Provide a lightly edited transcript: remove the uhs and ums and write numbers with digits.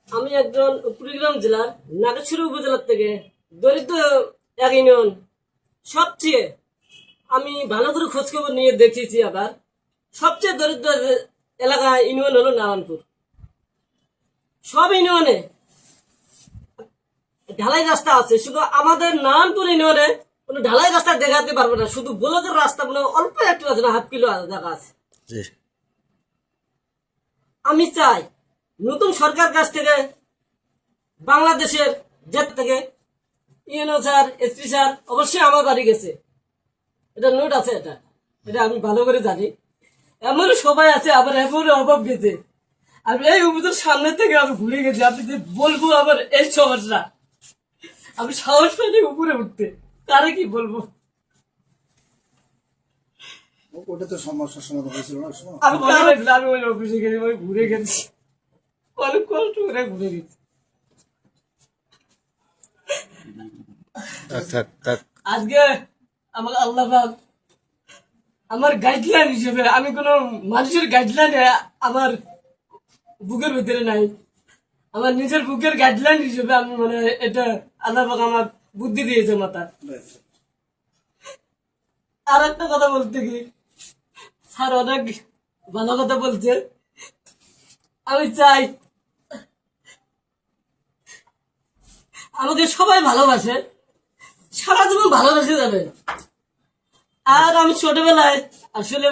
আমি একজন কুড়িগ্রাম জেলার নাগেশ্বরী উপজেলার থেকে দরিদ্র এক ইউনিয়ন। সবচেয়ে আমি ভালো করে খোঁজখবর নিয়ে দেখেছি। আবার সবচেয়ে দরিদ্র এলাকা ইউনিয়ন হলো নারায়ণপুর। সব ইউনিয়নে ঢালাই রাস্তা আছে, শুধু আমাদের নারায়ণপুর ইউনিয়নে কোনো ঢালাই রাস্তা দেখাতে পারবে না। শুধু ব্লকের রাস্তা কোনো অল্প একটু আছে না, 1/2 কিলো জায়গা আছে। আমি চাই নতুন সরকার কাছ থেকে, বাংলাদেশের জেট থেকে ইউএনও স্যার, এসপি স্যার অবশ্যই আমার বাড়ি গেছে, এটা নোট আছে, এটা এটা আমি ভালো করে জানি। এমন সবাই আছে, আবার এমন অভাব গেছে। আমি এই উপজের সামনে থেকে আমি ভুলে গেছি। আপনি যে বলবো আবার এই সমস্যা, আমি সাহস পাইনি উপরে উঠতে, তারে কি বলবো। ওটা তো সমস্যার সমাধান হয়েছিল না। আমি ওই অফিসে গেছি, আমি ঘুরে গেছি, অনেক কষ্ট করে ঘুরে গেছি। আজকে আমাকে আল্লাহ পাক আমার গাইডলাইন হিসেবে, আমি কোনো মানুষের গাইডলাইনে আমার বুকের ভিতরে নাই, আমার নিজের বুকের গাইডলাইন হিসেবে আমি মানে এটা আল্লাহ পাক আমার বুদ্ধি দিয়েছে মাথা। আর একটা কথা বলতে কি, স্যার অনেক ভালো কথা বলছে। আমি চাই আমাকে সবাই ভালোবাসে, সারা জীবন ভালোবাসে যাবে। আর আমি ছোটবেলায় আসলে